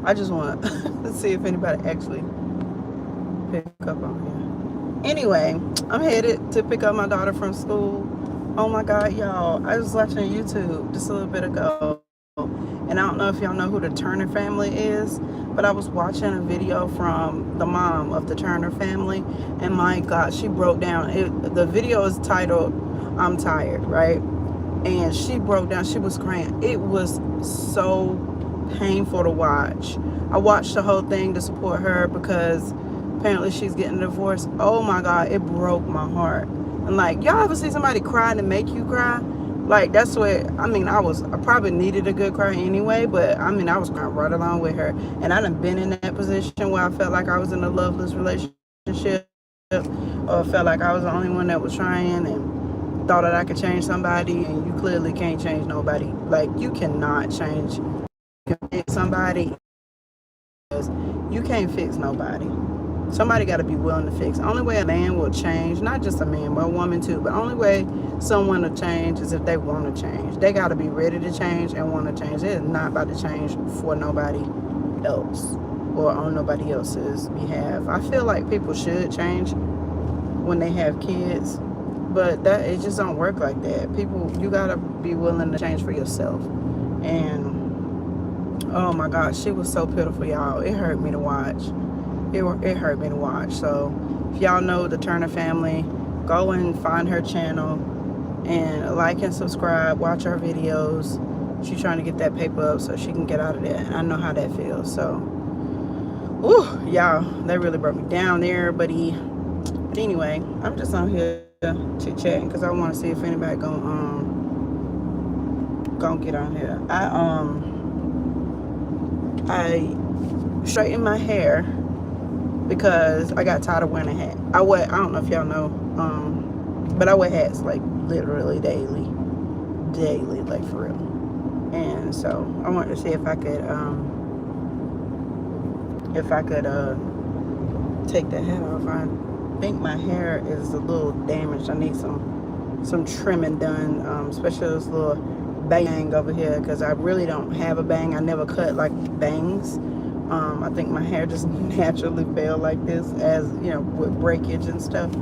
I just want to see if anybody actually pick up on here. Anyway, I'm headed to pick up my daughter from school. Oh my God, y'all. I was watching YouTube just a little bit ago. And I don't know if y'all know who the Turner family is, but I was watching a video from the mom of the Turner family. And my God, she broke down. The video is titled, I'm Tired, right? And she broke down. She was crying. It was so painful to watch. I watched the whole thing to support her because apparently she's getting a divorce. Oh my God, it broke my heart. And like, y'all ever see somebody cry to make you cry? Like, that's what, I mean, I probably needed a good cry anyway, but I mean, I was crying right along with her. And I done been in that position where I felt like I was in a loveless relationship, or felt like I was the only one that was trying and thought that I could change somebody, and you clearly can't change nobody. Like, you cannot change somebody, because you can't fix nobody. Somebody got to be willing to fix. The only way a man will change, not just a man, but a woman too, but the only way someone will change is if they want to change. They got to be ready to change and want to change. It is not about to change for nobody else or on nobody else's behalf. I feel like people should change when they have kids, but that it just don't work like that. People, you got to be willing to change for yourself. And oh my God, she was so pitiful, y'all. It hurt me to watch. It hurt me to watch. So if y'all know the Turner family, go and find her channel and like and subscribe. Watch her videos. She's trying to get that paper up so she can get out of there. I know how that feels. So, whew, y'all, that really brought me down there, buddy. But anyway, I'm just on here chit chatting because I want to see if anybody gonna get on here. I straightened my hair because I got tired of wearing a hat. I don't know if y'all know, but I wear hats like literally daily, like for real. And so I wanted to see if I could take the hat off. I think my hair is a little damaged. I need some trimming done, especially this little bang over here, because I really don't have a bang. I never cut like bangs. I think my hair just naturally fell like this, as you know, with breakage and stuff.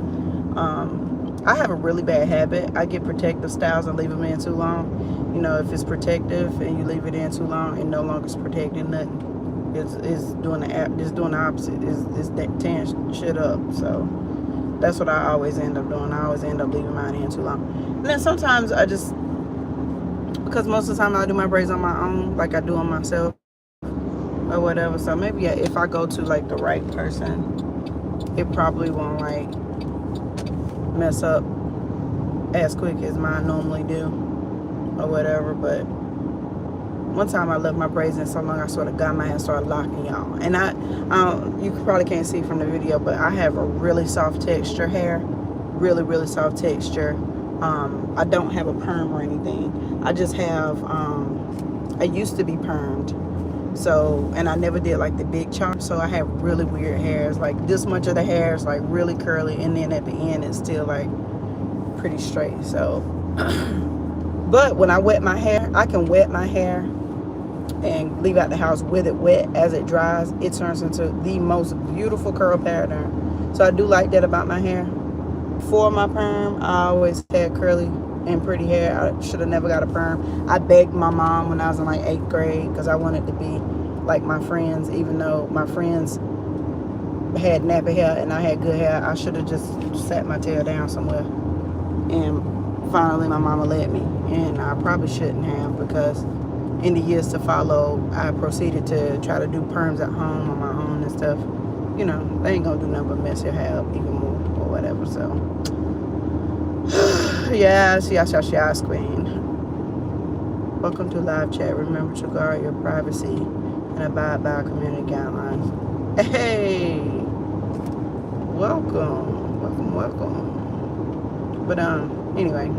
I have a really bad habit. I get protective styles and leave them in too long. You know, if it's protective and you leave it in too long, it no longer is protecting nothing. It's doing the opposite. It's tearing shit up. So that's what I always end up doing. I always end up leaving mine in too long. And then sometimes I just, because most of the time I do my braids on my own, like I do on myself or whatever. So maybe if I go to like the right person, it probably won't like mess up as quick as mine normally do or whatever. But one time I left my braids in so long, I sort of got my hair started locking, y'all. And I you probably can't see from the video, but I have a really soft texture hair, really soft texture. I don't have a perm or anything. I just have I used to be permed. So, and I never did like the big chop, so I have really weird hairs. Like this much of the hair is like really curly, and then at the end it's still like pretty straight. So but when I wet my hair, I can wet my hair and leave out the house with it wet. As it dries, it turns into the most beautiful curl pattern. So I do like that about my hair. For my perm, I always had curly and pretty hair. I should have never got a perm. I begged my mom when I was in like 8th grade because I wanted to be like my friends, even though my friends had nappy hair and I had good hair. I should have just sat my tail down somewhere. And finally my mama let me, and I probably shouldn't have, because in the years to follow I proceeded to try to do perms at home on my own and stuff. You know, they ain't gonna do nothing but mess your hair up even more or whatever. So yes, queen. Welcome to live chat. Remember to guard your privacy and abide by our community guidelines. Hey, welcome. But anyway,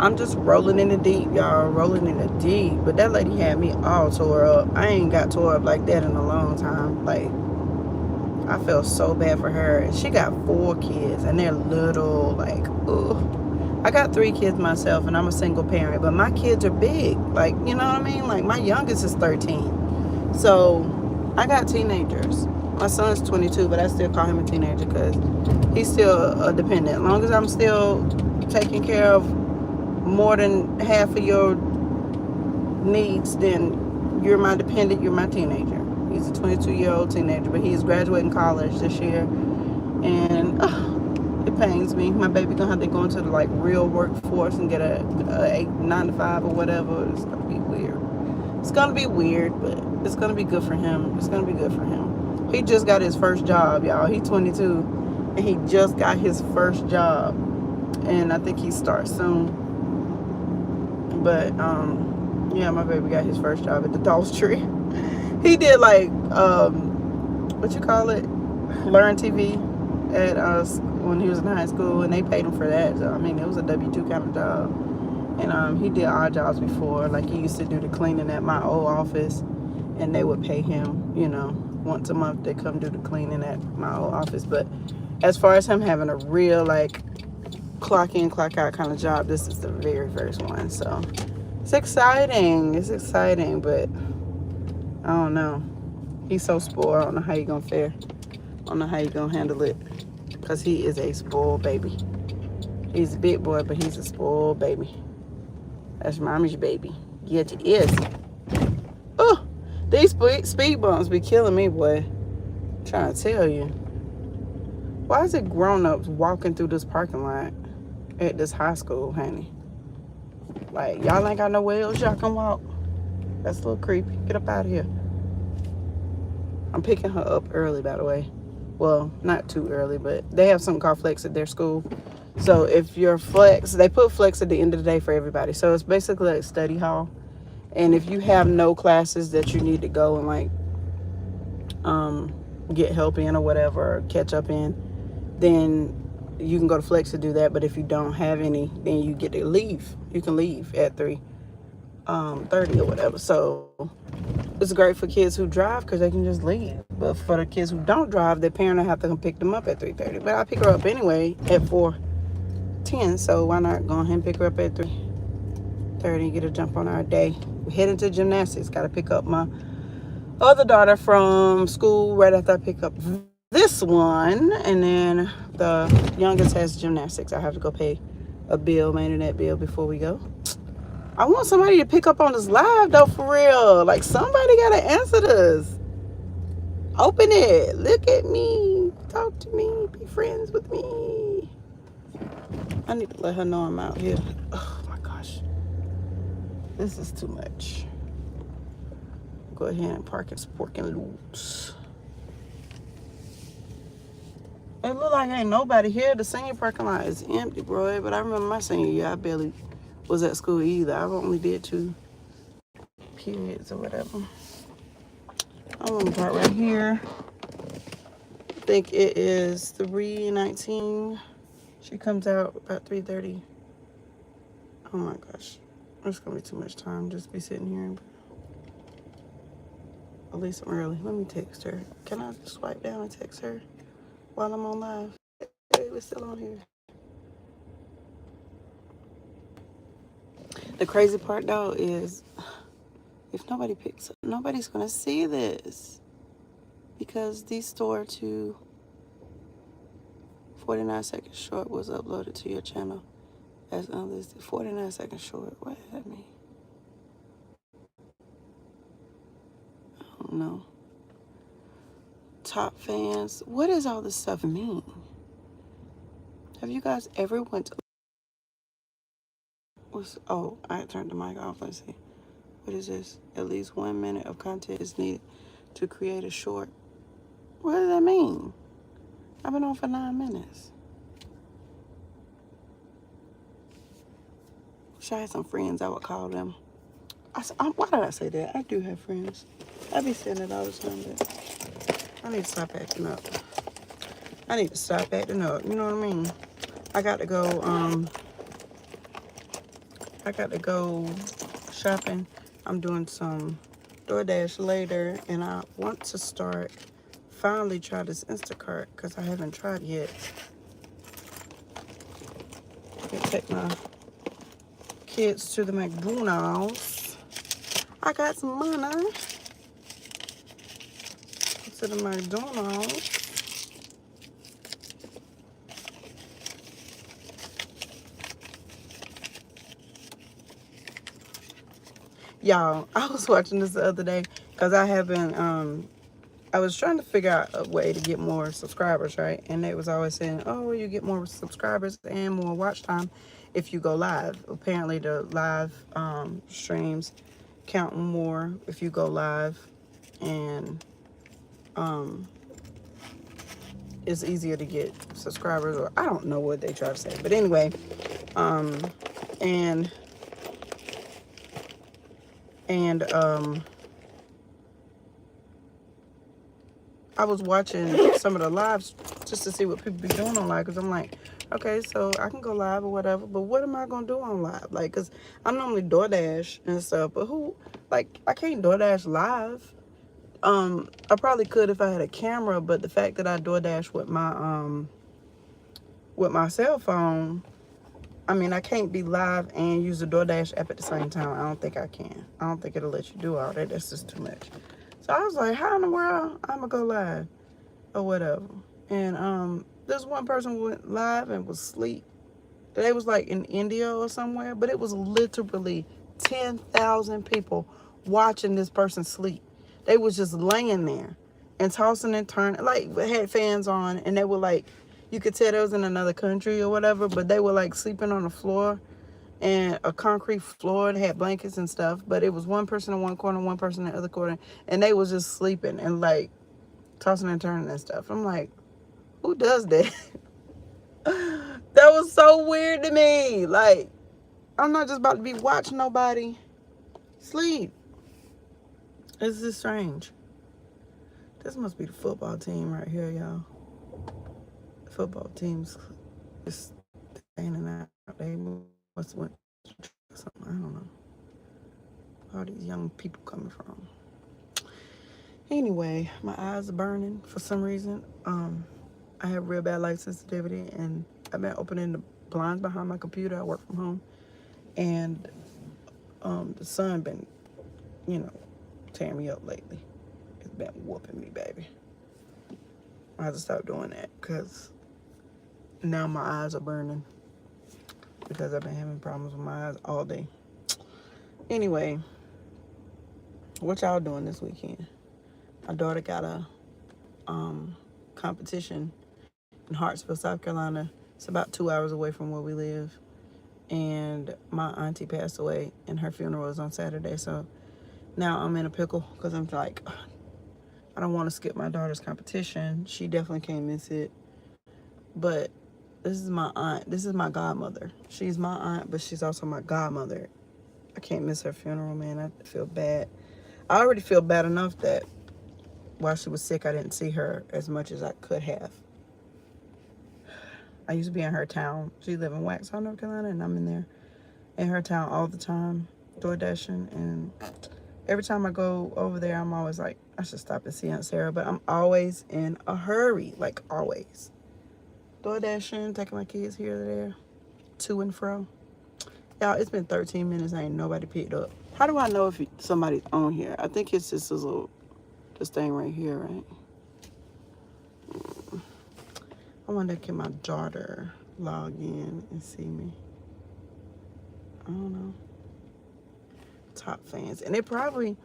I'm just rolling in the deep, y'all. Rolling in the deep. But that lady had me all tore up. I ain't got tore up like that in a long time. Like, I feel so bad for her. And she got 4 kids, and they're little, like, ugh. I got 3 kids myself, and I'm a single parent, but my kids are big. Like, you know what I mean? Like, my youngest is 13. So I got teenagers. My son's 22, but I still call him a teenager because he's still a dependent. As long as I'm still taking care of more than half of your needs, then you're my dependent, you're my teenager. He's a 22-year-old teenager, but he's graduating college this year. And it pains me. My baby gonna have to go into the like real workforce and get a 9 to 5 or whatever. It's gonna be weird. It's gonna be weird, but it's gonna be good for him. It's gonna be good for him. He just got his first job, y'all. He's 22, and he just got his first job, and I think he starts soon. But yeah, my baby got his first job at the Dollar Tree. He did like what you call it, Learn TV at us when he was in high school, and they paid him for that. So I mean, it was a W-2 kind of job. And he did odd jobs before. Like, he used to do the cleaning at my old office, and they would pay him, you know, once a month they come do the cleaning at my old office. But as far as him having a real like clock in, clock out kind of job, this is the very first one. So it's exciting. It's exciting, but I don't know. He's so spoiled. I don't know how he gonna fare. I don't know how he gonna handle it, because he is a spoiled baby. He's a big boy, but he's a spoiled baby. That's mommy's baby. Yes, it is. Oh, these speed bumps be killing me, boy. I'm trying to tell you. Why is it grown-ups walking through this parking lot at this high school, honey? Like, y'all ain't got nowhere else y'all can walk. That's a little creepy. Get up out of here. I'm picking her up early, by the way. Well, not too early, but they have something called Flex at their school. So if you're Flex, they put Flex at the end of the day for everybody. So it's basically like study hall. And if you have no classes that you need to go and like get help in or whatever, or catch up in, then you can go to Flex to do that. But if you don't have any, then you get to leave. You can leave at 3:30 or whatever. So it's great for kids who drive because they can just leave. But for the kids who don't drive, their parent will have to come pick them up at 3:30. But I pick her up anyway at 4:10. So why not go ahead and pick her up at 3:30 and get a jump on our day? We're heading to gymnastics. Got to pick up my other daughter from school right after I pick up this one. And then the youngest has gymnastics. I have to go pay a bill, my internet bill, before we go. I want somebody to pick up on this live, though, for real. Like, somebody got to answer this. Open it. Look at me. Talk to me. Be friends with me. I need to let her know I'm out here. Oh, my gosh. This is too much. Go ahead and park and spork and loops. It look like ain't nobody here. The senior parking lot is empty, bro. But I remember my senior year, I barely was at school either. I only did 2 periods or whatever. I'm gonna park right here. I think it is 3:19. She comes out about 3:30. Oh my gosh. It's gonna be too much time just be sitting here. At least I'm early. Let me text her. Can I just swipe down and text her while I'm on live? Hey, we're still on here. The crazy part though is if nobody picks up, nobody's gonna see this because the store to 49 seconds short was uploaded to your channel as unlisted. 49 seconds short. What does that mean? I don't know. Top fans. What does all this stuff mean? Have you guys ever went to... Oh, I turned the mic off. Let's see. What is this? At least 1 minute of content is needed to create a short. What does that mean? I've been on for 9 minutes. Wish I had some friends, I would call them. Why did I say that? I do have friends. I be saying it all the time, but I need to stop acting up. I need to stop acting up. You know what I mean? I got to go shopping. I'm doing some DoorDash later, and I want to finally try this Instacart because I haven't tried yet. I can take my kids to the McDonald's. I got some money. to the McDonald's. Y'all, I was watching this the other day because I haven't, I was trying to figure out a way to get more subscribers, right? And they was always saying, oh, you get more subscribers and more watch time if you go live. Apparently the live streams count more if you go live, and it's easier to get subscribers, or I don't know what they try to say. But anyway, and I was watching some of the lives just to see what people be doing on live, because I'm like, okay, so I can go live or whatever, but what am I going to do on live? Like, because I'm normally DoorDash and stuff, but who, like, I can't DoorDash live. I probably could if I had a camera, but the fact that I DoorDash with my cell phone, I mean, I can't be live and use the DoorDash app at the same time. I don't think I can. I don't think it'll let you do all that. That's just too much. So I was like, how in the world I'm gonna go live or whatever? And this one person went live and was asleep. They was like in India or somewhere, but it was literally 10,000 people watching this person sleep. They was just laying there and tossing and turning, like had fans on, and they were like, you could tell they was in another country or whatever, but they were like sleeping on the floor, and a concrete floor, and had blankets and stuff, but it was one person in one corner, one person in the other corner, and they was just sleeping and like tossing and turning and stuff. I'm like, who does that? That was so weird to me. Like, I'm not just about to be watching nobody sleep. It's just strange. This must be the football team right here, y'all. The football team's just standing out. They must have went something. I don't know. All these young people coming from. Anyway, my eyes are burning for some reason. I have real bad light sensitivity, and I've been opening the blinds behind my computer. I work from home, and the sun been, you know, tearing me up lately. It's been whooping me, baby. I have to stop doing that because now my eyes are burning because I've been having problems with my eyes all day. Anyway, what y'all doing this weekend? My daughter got a competition in Hartsville, South Carolina. It's about 2 hours away from where we live. And my auntie passed away, and her funeral was on Saturday. So now I'm in a pickle because I'm like, I don't want to skip my daughter's competition. She definitely can't miss it. But this is my aunt. This is my godmother. She's my aunt, but she's also my godmother. I can't miss her funeral, man. I feel bad. I already feel bad enough that while she was sick, I didn't see her as much as I could have. I used to be in her town. She lived in Waxhaw, North Carolina, and I'm in her town all the time, door dashing. And every time I go over there, I'm always like, I should stop and see Aunt Sarah. But I'm always in a hurry, like always. Door dashing, taking my kids here or there, to and fro. Y'all, it's been 13 minutes. Ain't nobody picked up. How do I know if somebody's on here? I think it's just this thing right here, right? I wonder, can my daughter log in and see me? I don't know. Top fans. And I probably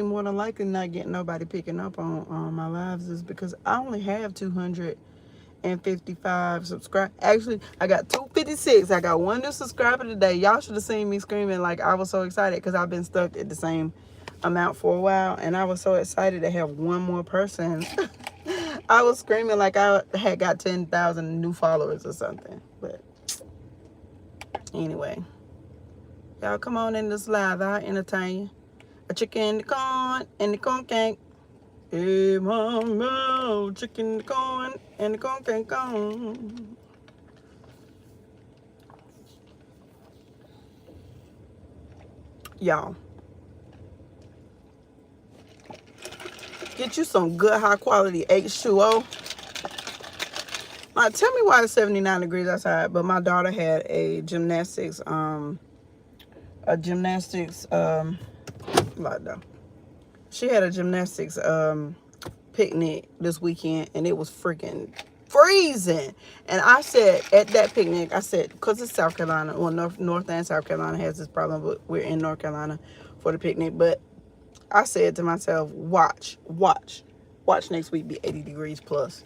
more than likely not getting nobody picking up on my lives is because I only have 255 subscribers. Actually, I got 256. I got one new subscriber today. Y'all should have seen me screaming like I was so excited because I've been stuck at the same amount for a while, and I was so excited to have one more person. I was screaming like I had got 10,000 new followers or something. But anyway, y'all come on in this live. I'll entertain you. A chicken in the corn and the corn cake. Hey, mama, chicken in the corn and the corn cake gone. Y'all, get you some good high quality H2O. Now, tell me why it's 79 degrees outside, but my daughter had a gymnastics lockdown. She had a gymnastics picnic this weekend, and it was freaking freezing. And I said at that picnic, I said, because it's South Carolina, well, North and South Carolina has this problem, but we're in North Carolina for the picnic. But I said to myself, watch next week be 80 degrees plus.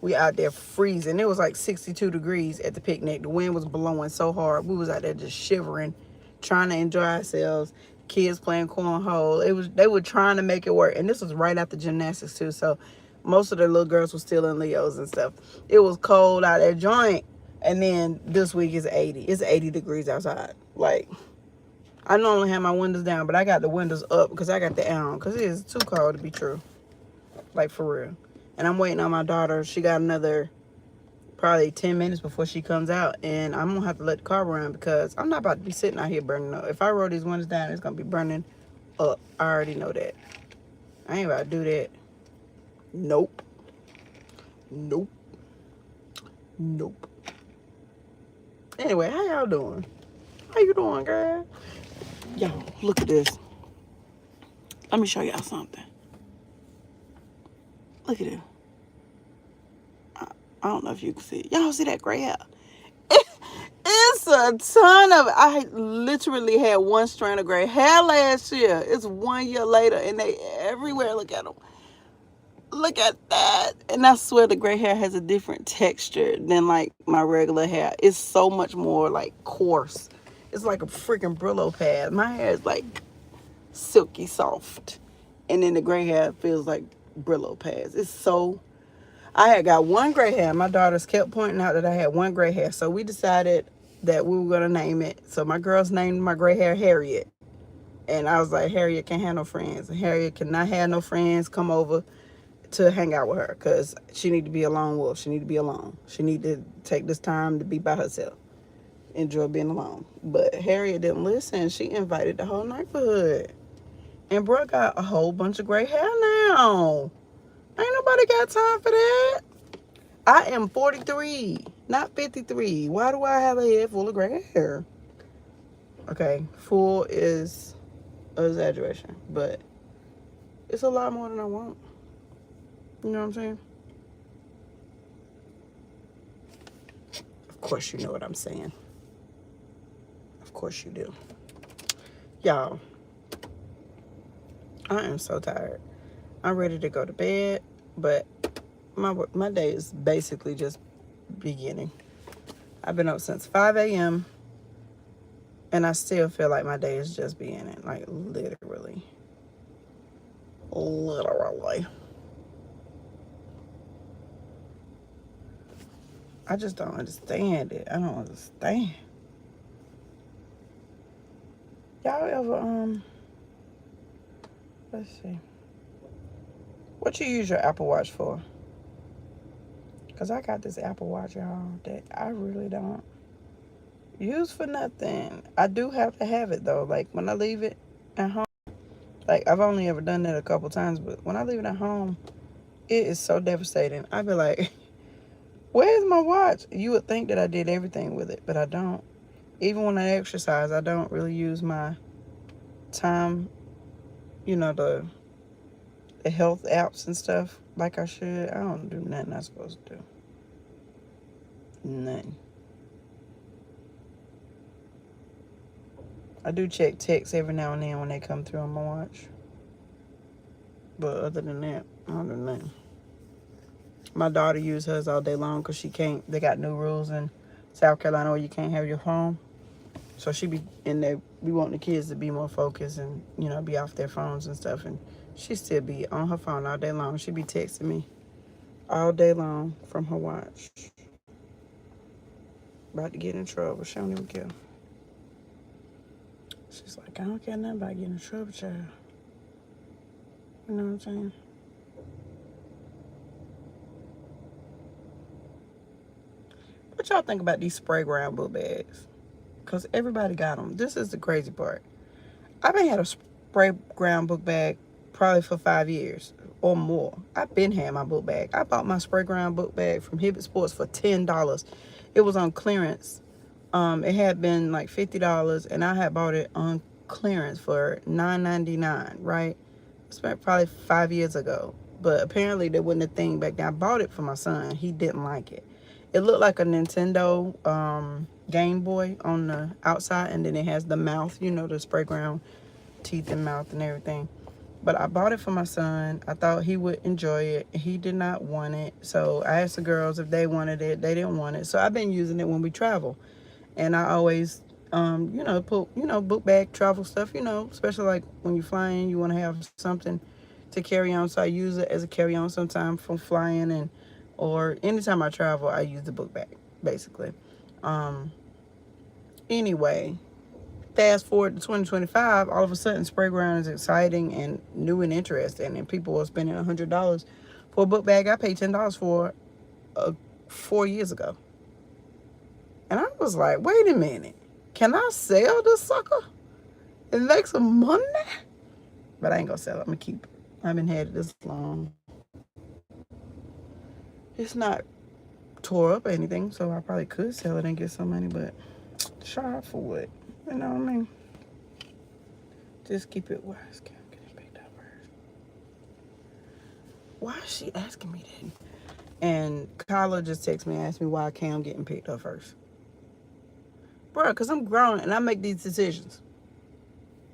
We out there freezing. It was like 62 degrees at the picnic. The wind was blowing so hard. We was out there just shivering, trying to enjoy ourselves. Kids playing cornhole. They were trying to make it work. And this was right after gymnastics too. So most of the little girls were still in Leos and stuff. It was cold out there joint. And then this week is 80. It's 80 degrees outside. Like, I normally have my windows down, but I got the windows up because I got the air on. Because it is too cold to be true. Like, for real. And I'm waiting on my daughter. She got another probably 10 minutes before she comes out. And I'm going to have to let the car run because I'm not about to be sitting out here burning up. If I roll these windows down, it's going to be burning up. I already know that. I ain't about to do that. Nope. Nope. Nope. Anyway, how y'all doing? How you doing, girl? Y'all, look at this. Let me show y'all something. Look at it. I don't know if you can see it. Y'all see that gray hair? It's a ton of it. I literally had one strand of gray hair last year. It's 1 year later, and they everywhere. Look at them. Look at that. And I swear the gray hair has a different texture than like my regular hair. It's so much more like coarse. It's like a freaking Brillo pad. My hair is like silky soft. And then the gray hair feels like Brillo pads. It's so... I had got one gray hair. My daughters kept pointing out that I had one gray hair. So we decided that we were going to name it. So my girls named my gray hair Harriet. And I was like, Harriet can't have no friends. Harriet cannot have no friends come over to hang out with her because she need to be a lone wolf. She need to be alone. She need to take this time to be by herself. Enjoy being alone. But Harriet didn't listen. She invited the whole neighborhood. And bro got a whole bunch of gray hair now. Ain't nobody got time for that. I am 43, not 53. Why do I have a head full of gray hair? Okay, full is an exaggeration, but it's a lot more than I want. You know what I'm saying? Of course you know what I'm saying. Of course you do. Y'all, I am so tired. I'm ready to go to bed, but my day is basically just beginning. I've been up since 5 a.m. and I still feel like my day is just beginning. Like, literally. Literally. I just don't understand it. I don't understand. Y'all ever, let's see. What you use your Apple Watch for? Because I got this Apple Watch, y'all, that I really don't use for nothing. I do have to have it, though. Like, when I leave it at home, like, I've only ever done that a couple times, but when I leave it at home, it is so devastating. I be like, where's my watch? You would think that I did everything with it, but I don't. Even when I exercise, I don't really use my time, you know, the health apps and stuff like I should. I don't do nothing I'm supposed to do. Nothing. I do check texts every now and then when they come through on my watch. But other than that, I don't do nothing. My daughter uses hers all day long because she can't. They got new rules in South Carolina where you can't have your phone. So she be in there. We want the kids to be more focused and, you know, be off their phones and stuff. And she still be on her phone all day long. She be texting me all day long from her watch. About to get in trouble. She don't even care. She's like, I don't care nothing about getting in trouble, child. You know what I'm saying? What y'all think about these spray ground book bags? Because everybody got them. This is the crazy part. I've been had a spray ground book bag probably for 5 years or more. I've been had my book bag. I bought my spray ground book bag from Hibbett Sports for $10. It was on clearance. It had been like $50, and I had bought it on clearance for $9.99, right? I spent probably 5 years ago. but apparently they wasn't a thing back then. I bought it for my son. He didn't like it. It looked like a Nintendo Game Boy on the outside, and then it has the mouth, you know, the spray ground teeth and mouth and everything. But I bought it for my son. I thought he would enjoy it. He did not want it. So I asked the girls if they wanted it. They didn't want it. So I've been using it when we travel. And I always, you know, put, you know, book bag travel stuff, you know, especially like when you're flying, you want to have something to carry on. So I use it as a carry on sometime from flying, and or anytime I travel, I use the book bag, basically. Anyway, fast forward to 2025, all of a sudden spray ground is exciting and new and interesting, and people are spending $100 for a book bag I paid $10 for 4 years ago. And I was like, wait a minute, can I sell this sucker and make some money? But I ain't gonna sell it. I'm gonna keep it. I haven't had it this long. It's not tore up or anything, so I probably could sell it and get some money, but try for what? You know what I mean? Just keep it. Why is Cam getting picked up first? Why is she asking me that? And Kyla just texted me and asked me why Cam getting picked up first. Bro, because I'm grown and I make these decisions.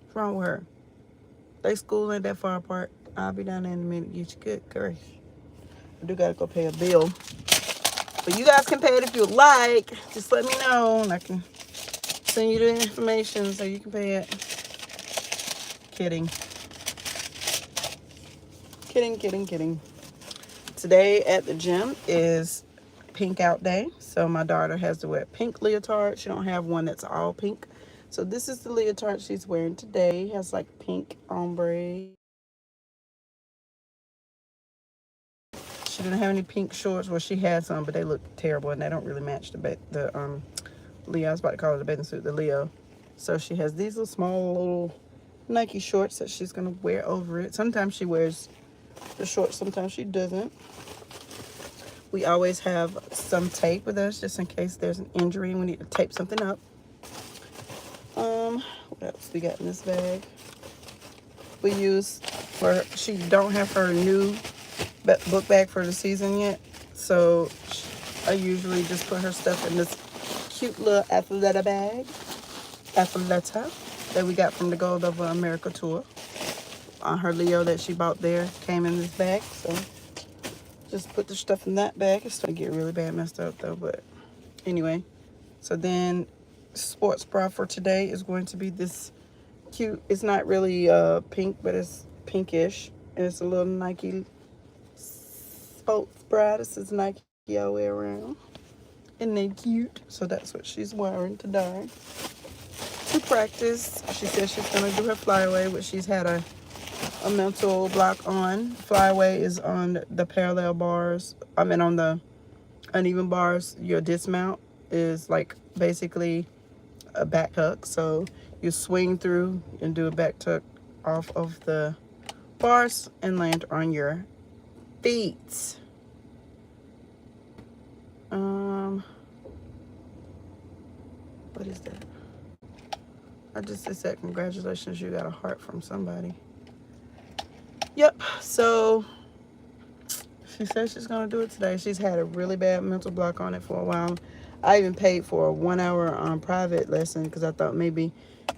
What's wrong with her? They school ain't that far apart. I'll be down there in a minute. Get you good grace. I do gotta go pay a bill. But you guys can pay it if you like. Just let me know and I can send you the information so you can pay it. Kidding. Kidding. Today at the gym is pink out day. So my daughter has to wear pink leotard. She don't have one that's all pink. So this is the leotard she's wearing today. It has like pink ombre. She didn't have any pink shorts. Well, she had some, but they look terrible and they don't really match the Leo. I was about to call it a bathing suit, the Leo. So she has these little small little Nike shorts that she's gonna wear over it. Sometimes she wears the shorts, sometimes she doesn't. We always have some tape with us just in case there's an injury and we need to tape something up. What else we got in this bag? We use for, she don't have her new book bag for the season yet, so I usually just put her stuff in this cute little Athleta bag. Athleta that we got from the Gold of America tour. Her Leo that she bought there came in this bag, so just put the stuff in that bag. It's starting to get really bad messed up though, but anyway. So then sports bra for today is going to be this cute, it's not really pink, but it's pinkish, and it's a little Nike sports bra. This is Nike all the way around, and they cute. So that's what she's wearing today to practice. She says she's gonna do her flyaway, which she's had a mental block on. Flyaway is on the parallel bars. I mean on the uneven bars. Your dismount is like basically a back tuck. So you swing through and do a back tuck off of the bars and land on your feet. What is that? I just said congratulations, you got a heart from somebody. Yep, so she says she's gonna do it today. She's had a really bad mental block on it for a while. I even paid for a 1 hour private lesson because I thought maybe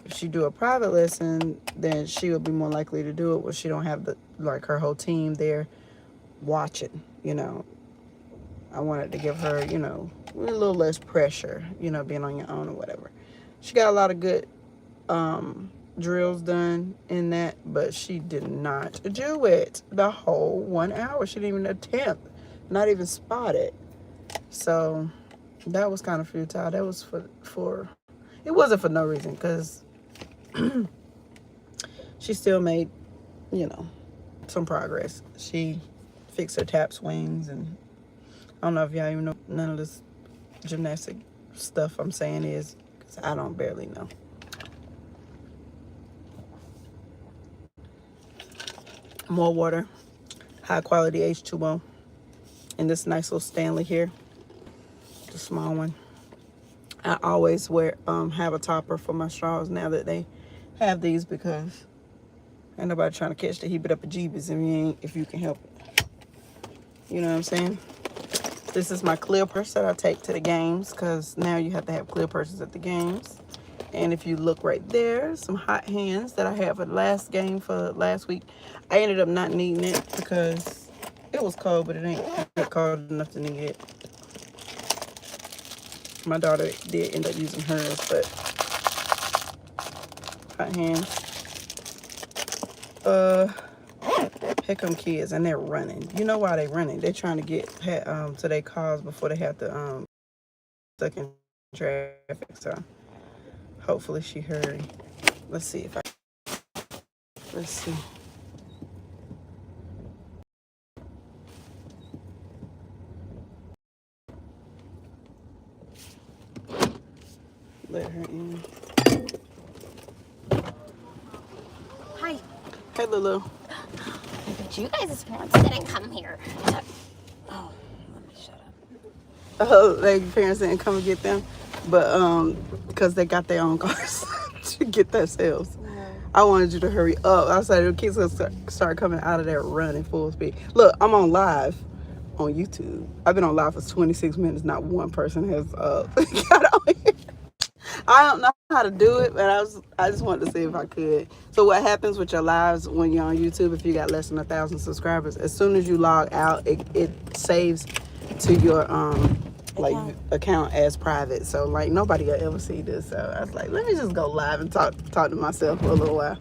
if she do a private lesson, then she would be more likely to do it where she don't have the like her whole team there watching, you know. I wanted to give her, you know, a little less pressure, you know, being on your own or whatever. She got a lot of good drills done in that, but she did not do it the whole 1 hour. She didn't even attempt, not even spot it. So that was kind of futile. That was for it wasn't for no reason, because she still made, you know, some progress. She fixed her tap swings, and I don't know if y'all even know none of this gymnastic stuff I'm saying is, because I don't barely know. More water, high quality H2O, and this nice little Stanley here, the small one. I always have a topper for my straws now that they have these, because ain't nobody trying to catch the heap it up a jeebus if you can help it. You know what I'm saying? This is my clear purse that I take to the games, because now you have to have clear purses at the games. And if you look right there, some hot hands that I had for the last game for last week. I ended up not needing it because it was cold, but it ain't cold enough to need it. My daughter did end up using hers, but hot hands. Here come kids, and they're running. You know why they running? They're trying to get to their cars before they have to stuck in traffic. So hopefully she hurry. Let's see. Let her in. Hi. Hey, Lulu. But you guys' parents didn't come here. Oh, let me shut up. Oh, their parents didn't come and get them, but because they got their own cars to get themselves. No. I wanted you to hurry up. I said the kids gonna start coming out of there running full speed. Look, I'm on live on YouTube. I've been on live for 26 minutes. Not one person has got on here. I don't know how to do it, but I just wanted to see if I could. So what happens with your lives when you're on YouTube, if you got less than 1,000 subscribers, as soon as you log out, it saves to your account as private. So like nobody will ever see this. So I was like, let me just go live and talk to myself for a little while.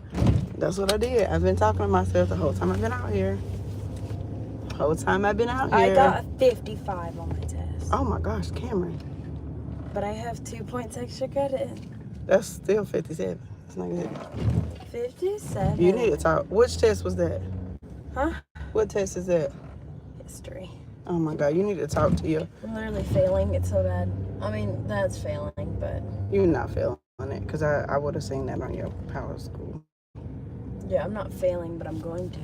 That's what I did. I've been talking to myself the whole time I've been out here. I got a 55 on my test. Oh my gosh, Cameron. But I have 2 points extra credit. That's still 57. It's not good. 57? You need to talk. Which test was that? Huh? What test is that? History. Oh my God, you need to talk to your... I'm literally failing. It's so bad. I mean, that's failing, but... You're not failing it, because I would have seen that on your power school. Yeah, I'm not failing, but I'm going to.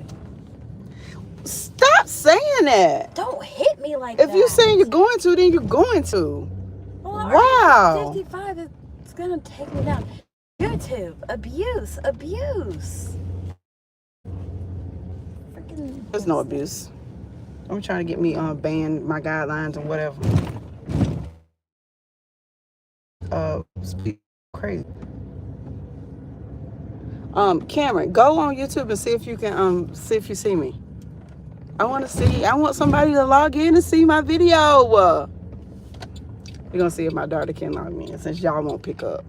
Stop saying that! Don't hit me like that. If you're saying you're going to, then you're going to. Well, wow. 55, it's gonna take me down. YouTube, abuse. Freaking. There's no abuse. I'm trying to get me banned, my guidelines or whatever. Speak crazy. Cameron, go on YouTube and see if you can see if you see me. I want somebody to log in and see my video. We're gonna see if my daughter can log me in since y'all won't pick up.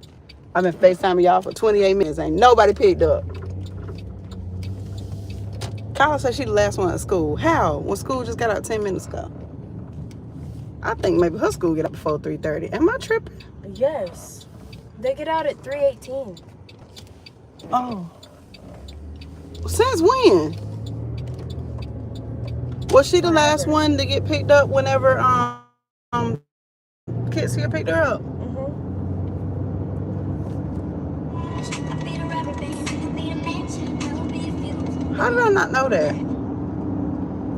I've been FaceTiming y'all for 28 minutes. Ain't nobody picked up. Kyla said she the last one at school. How? When school just got out 10 minutes ago. I think maybe her school get out before 3:30. Am I tripping? Yes. They get out at 3:18. Oh. Since when? Was she the last one to get picked up whenever kids here picked her up? How did I not know that?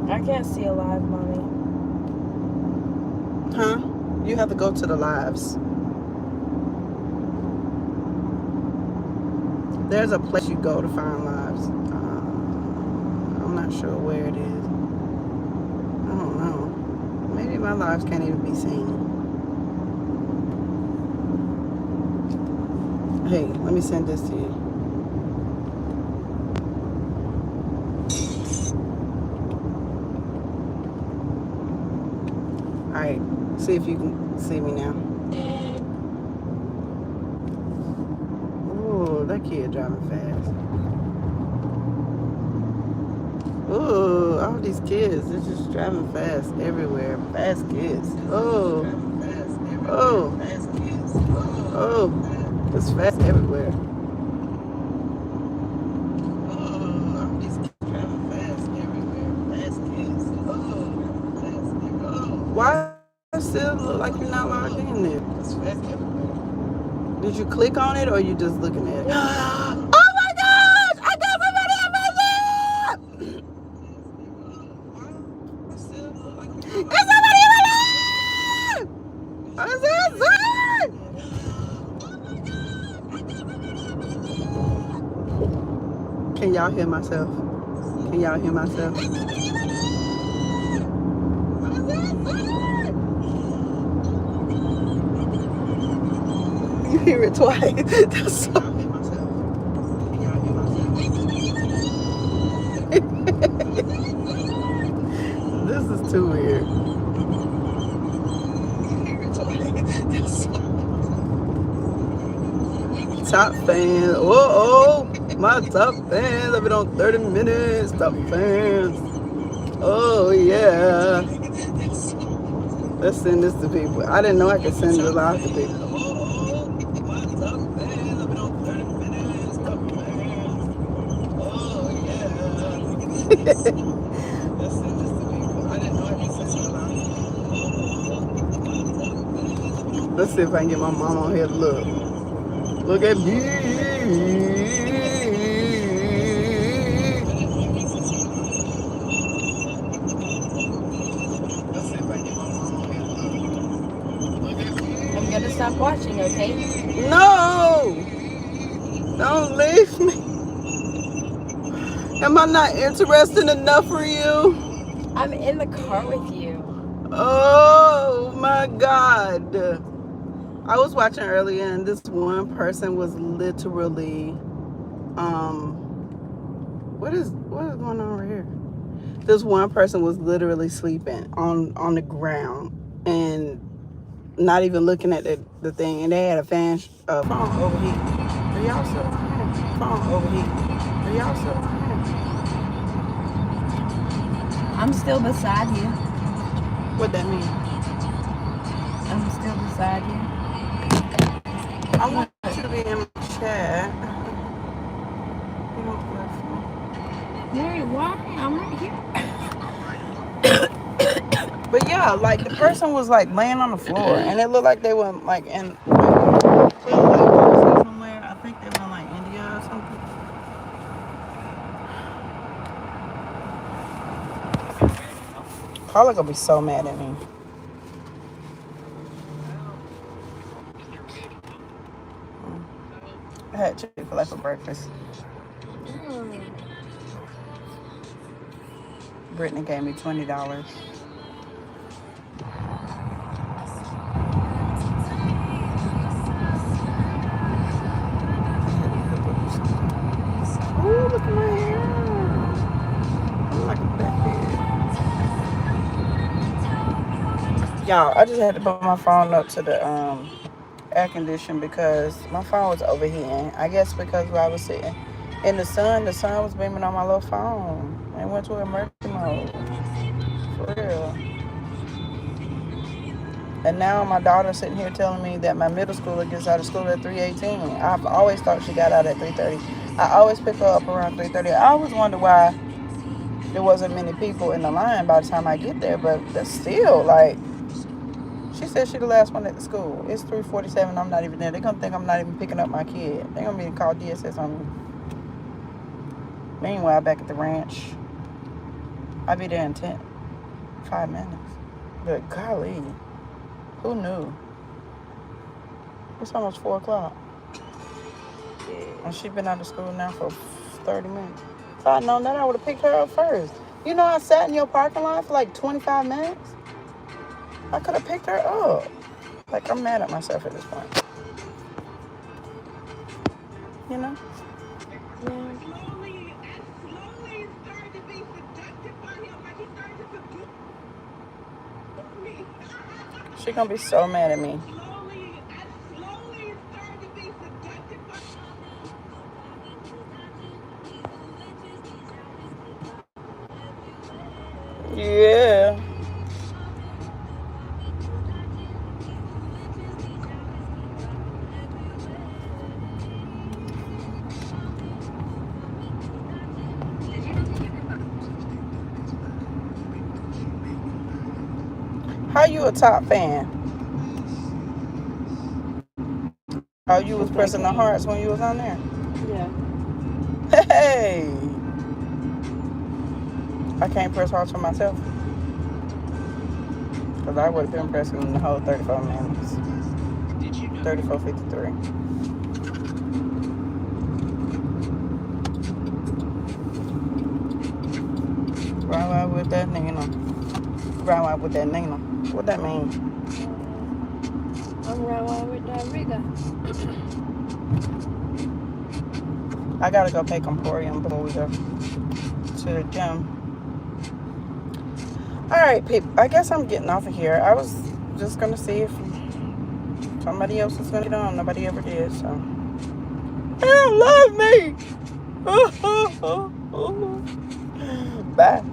I can't see a live, Mommy. Huh? You have to go to the lives. There's a place you go to find lives. I'm not sure where it is. I don't know. Maybe my lives can't even be seen. Hey, let me send this to you. Alright, see if you can see me now. Ooh, that kid driving fast. Ooh, all these kids, they're just driving fast everywhere. Fast kids. Oh. Oh. Oh. It's fast everywhere. Why does it still look like you're not logged in there? Did you click on it or you just looking at it? Oh my gosh! I got somebody on my lap! There's somebody on my lap! I'm so excited! Can y'all hear myself? Can y'all hear myself? You hear it twice. That's so... This is too weird. Top fans. Oh, my top fans. I've been on 30 minutes. Top fans. Oh, yeah. Let's send this to people. I didn't know I could send it live to people. Oh, my top fans. I've been on 30 minutes. Top fans. Oh, yeah. Let's send this to people. I didn't know I could send it live. Let's see if I can get my mom on here to look. Look at me. I'm gonna stop watching, okay? No! Don't leave me. Am I not interesting enough for you? I'm in the car with you. Oh my God. I was watching earlier and this one person was literally, what is going on over here? This one person was literally sleeping on the ground and not even looking at the thing, and they had a phone overheat. Are y'all still on here? Phone overheat. Are y'all still on here? I'm still beside you. What that mean? I'm still beside you. I want you to be in my chat. You don't left me. Mary, why? I'm right here. But yeah, like the person was like laying on the floor, and it looked like they were like in somewhere. I think they were in like India or something. Carla gonna be so mad at me. I had Chick-fil-A for breakfast. Brittany gave me $20. Ooh, look at my hair. I'm like a blackhead. Y'all, I just had to put my phone up to the air condition because my phone was overheating. I guess because while I was sitting in the sun was beaming on my little phone. And it went to emergency mode. For real. And now my daughter's sitting here telling me that my middle schooler gets out of school at 3:18. I've always thought she got out at 3:30. I always pick her up around 3:30. I always wonder why there wasn't many people in the line by the time I get there, but that's still like, she said she's the last one at the school. It's 3:47. I'm not even there. They're gonna think I'm not even picking up my kid. They're gonna be to call DSS on me. Meanwhile, back at the ranch, I'll be there in 5 minutes. But golly, who knew? It's almost 4 o'clock. And she's been out of school now for 30 minutes. If I'd known that, I would have picked her up first. You know, I sat in your parking lot for like 25 minutes. I could have picked her up. Like, I'm mad at myself at this point. You know? Yeah. She gonna be so mad at me. Yeah. How you a top fan? Oh, you was pressing the hearts when you was on there? Yeah. Hey! I can't press hearts for myself. Because I would have been pressing the whole 34 minutes. 34:53. Ride with that Nina. Ride with that Nina. What that mean? I'm riding with that Riga. I gotta go pay Comporium before we go to the gym. Alright, people. I guess I'm getting off of here. I was just gonna see if somebody else was gonna get on. Nobody ever did, so. They don't love me! Bye.